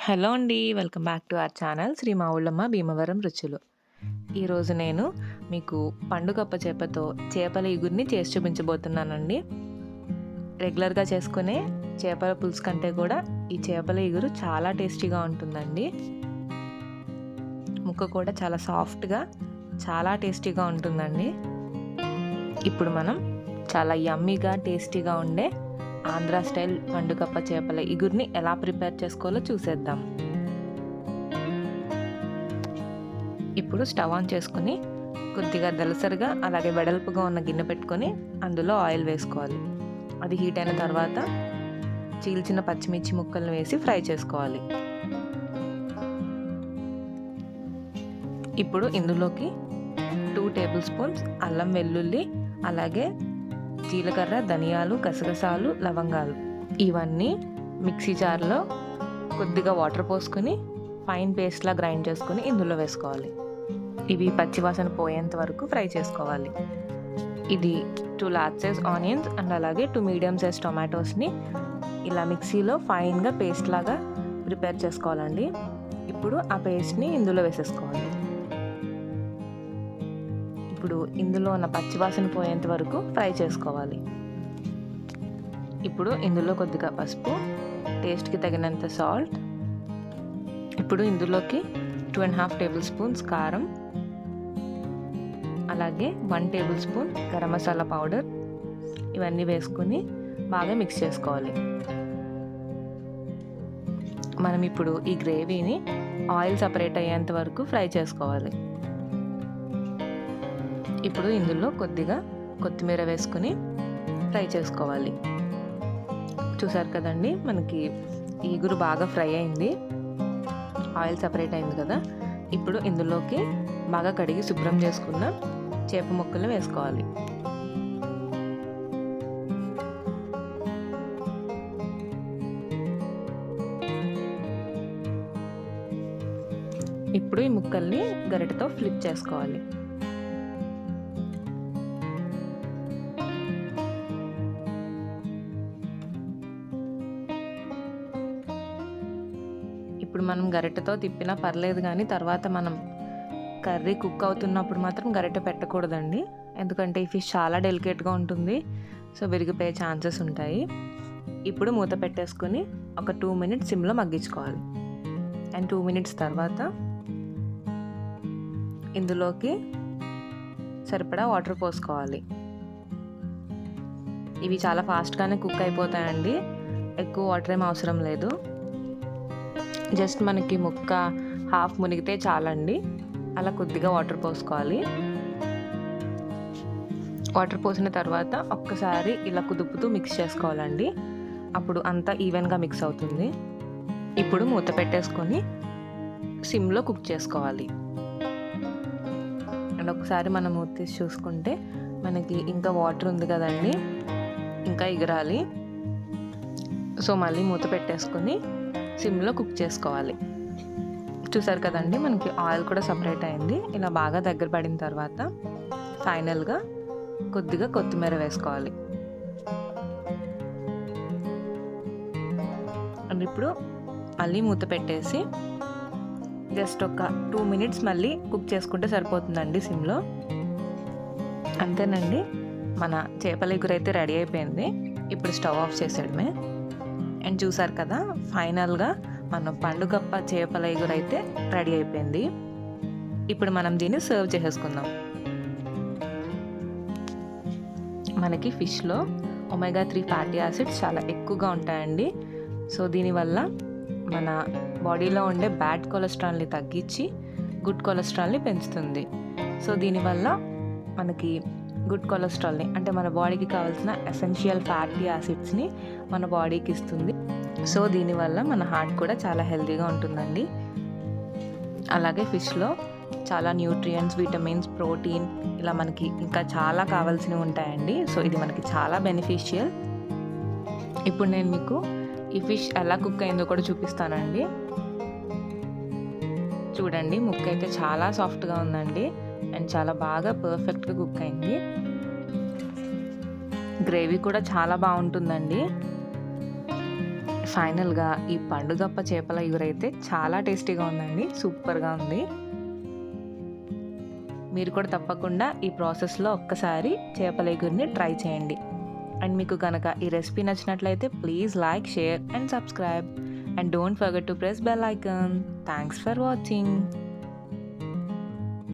Hello అండి. Welcome back to our channel Shri మా ఊళ్ళమ్మ భీమవరం రుచులు. ఈరోజు నేను మీకు పండుగప్ప చేపతో చేపల ఇగురిని చేసి చూపించబోతున్నానండి. రెగ్యులర్గా చేసుకునే చేపల పులుసు కంటే కూడా ఈ చేపల ఇగురు చాలా టేస్టీగా ఉంటుందండి. ముక్క కూడా చాలా సాఫ్ట్గా చాలా టేస్టీగా ఉంటుందండి. ఇప్పుడు మనం చాలా యమ్మీగా టేస్టీగా ఉండే ఆంధ్ర స్టైల్ పండుగప్ప చేపల ఇగురిని ఎలా ప్రిపేర్ చేసుకోవాలో చూసేద్దాం. ఇప్పుడు స్టవ్ ఆన్ చేసుకుని కొద్దిగా దలసరిగా అలాగే వెడల్పుగా ఉన్న గిన్నె పెట్టుకొని అందులో ఆయిల్ వేసుకోవాలి. అది హీట్ అయిన తర్వాత చీల్చిన పచ్చిమిర్చి ముక్కలను వేసి ఫ్రై చేసుకోవాలి. ఇప్పుడు ఇందులోకి 2 టేబుల్ స్పూన్స్ అల్లం వెల్లుల్లి అలాగే జీలకర్ర, ధనియాలు, గసగసాలు, లవంగాలు ఇవన్నీ మిక్సీ జార్లో కొద్దిగా వాటర్ పోసుకొని ఫైన్ పేస్ట్లా గ్రైండ్ చేసుకొని ఇందులో వేసుకోవాలి. ఇవి పచ్చివాసన పోయేంత వరకు ఫ్రై చేసుకోవాలి. ఇది 2 లార్జ్ సైజ్ ఆనియన్స్ అండ్ అలాగే 2 మీడియం సైజ్ టొమాటోస్ని ఇలా మిక్సీలో ఫైన్గా పేస్ట్ లాగా ప్రిపేర్ చేసుకోవాలండి. ఇప్పుడు ఆ పేస్ట్ని ఇందులో వేసేసుకోవాలి. ఇప్పుడు ఇందులో ఉన్న పచ్చివాసన పోయేంత వరకు ఫ్రై చేసుకోవాలి. ఇప్పుడు ఇందులో కొద్దిగా పసుపు, టేస్ట్కి తగినంత సాల్ట్, ఇప్పుడు ఇందులోకి 2.5 టేబుల్ స్పూన్స్ కారం, అలాగే 1 table spoon garam masala powder ఇవన్నీ వేసుకొని బాగా మిక్స్ చేసుకోవాలి. మనం ఇప్పుడు ఈ గ్రేవీని ఆయిల్ సపరేట్ అయ్యేంత వరకు ఫ్రై చేసుకోవాలి. ఇప్పుడు ఇందులో కొద్దిగా కొత్తిమీర వేసుకుని ఫ్రై చేసుకోవాలి. చూసారు కదండి, మనకి ఈగురు బాగా ఫ్రై అయింది, ఆయిల్ సపరేట్ అయింది కదా. ఇప్పుడు ఇందులోకి బాగా కడిగి శుభ్రం చేసుకున్న చేప ముక్కలు వేసుకోవాలి. ఇప్పుడు ఈ ముక్కల్ని గరిటెతో ఫ్లిప్ చేసుకోవాలి. ఇప్పుడు మనం గరిటెతో తిప్పినా పర్లేదు, కానీ తర్వాత మనం కర్రీ కుక్ అవుతున్నప్పుడు మాత్రం గరిటె పెట్టకూడదండి. ఎందుకంటే ఈ ఫిష్ చాలా డెలికేట్గా ఉంటుంది, సో విరిగిపోయే ఛాన్సెస్ ఉంటాయి. ఇప్పుడు మూత పెట్టేసుకొని ఒక 2 మినిట్స్ సిమ్లో మగ్గించుకోవాలి. అండ్ 2 మినిట్స్ తర్వాత ఇందులోకి సరిపడా వాటర్ పోసుకోవాలి. ఇవి చాలా ఫాస్ట్గానే కుక్ అయిపోతాయండి, ఎక్కువ వాటర్ ఏం అవసరం లేదు. జస్ట్ మనకి ముక్క హాఫ్ మునిగితే చాలండి. అలా కొద్దిగా వాటర్ పోసుకోవాలి. వాటర్ పోసిన తర్వాత ఒక్కసారి ఇలా కుదుపుతూ మిక్స్ చేసుకోవాలండి. అప్పుడు అంతా ఈవెన్గా మిక్స్ అవుతుంది. ఇప్పుడు మూత పెట్టేసుకొని సిమ్లో కుక్ చేసుకోవాలి. అండ్ ఒకసారి మనం మూత తీసి చూసుకుంటే మనకి ఇంకా వాటర్ ఉంది కదండి, ఇంకా ఎగరాలి. సో మళ్ళీ మూత పెట్టేసుకొని సిమ్లో కుక్ చేసుకోవాలి. చూసారు కదండి, మనకి ఆయిల్ కూడా సపరేట్ అయింది. ఇలా బాగా దగ్గర పడిన తర్వాత ఫైనల్గా కొద్దిగా కొత్తిమీర వేసుకోవాలి. అండ్ ఇప్పుడు మళ్ళీ మూత పెట్టేసి జస్ట్ ఒక 2 మినిట్స్ మళ్ళీ కుక్ చేసుకుంటే సరిపోతుందండి సిమ్లో. అంతేనండి, మన చేపల ఇగురు అయితే రెడీ అయిపోయింది. ఇప్పుడు స్టవ్ ఆఫ్ చేసేయడమే. అండ్ చూసారు కదా, ఫైనల్గా మన పండుగప్ప చేపల ఇగురు అయితే రెడీ అయిపోయింది. ఇప్పుడు మనం దీన్ని సర్వ్ చేసేసుకుందాం. మనకి ఫిష్లో ఒమేగా 3 ఫ్యాటీ యాసిడ్స్ చాలా ఎక్కువగా ఉంటాయండి. సో దీనివల్ల మన బాడీలో ఉండే బ్యాడ్ కొలెస్ట్రాల్ని తగ్గించి గుడ్ కొలెస్ట్రాల్ని పెంచుతుంది. సో దీనివల్ల మనకి గుడ్ కొలెస్ట్రాల్ని, అంటే మన బాడీకి కావాల్సిన ఎసెన్షియల్ ఫ్యాటీ యాసిడ్స్ని మన బాడీకి ఇస్తుంది. సో దీనివల్ల మన హార్ట్ కూడా చాలా హెల్తీగా ఉంటుందండి. అలాగే ఫిష్లో చాలా న్యూట్రియంట్స్, విటమిన్స్, ప్రోటీన్ ఇలా మనకి ఇంకా చాలా కావాల్సినవి ఉంటాయండి. సో ఇది మనకి చాలా బెనిఫిషియల్. ఇప్పుడు నేను మీకు ఈ ఫిష్ ఎలా కుక్ అయిందో కూడా చూపిస్తానండి. చూడండి, ముక్క అయితే చాలా సాఫ్ట్గా ఉందండి అండ్ చాలా బాగా పర్ఫెక్ట్గా కుక్ అయింది. గ్రేవీ కూడా చాలా బాగుంటుందండి. ఫైనల్గా ఈ పండుగప్ప చేపల ఇగురైతే చాలా టేస్టీగా ఉందండి, సూపర్గా ఉంది. మీరు కూడా తప్పకుండా ఈ ప్రాసెస్లో ఒక్కసారి చేపల ఇగురిని ట్రై చేయండి. అండ్ మీకు కనుక ఈ రెసిపీ నచ్చినట్లయితే please like, share and subscribe. And don't forget to press bell icon. Thanks for watching.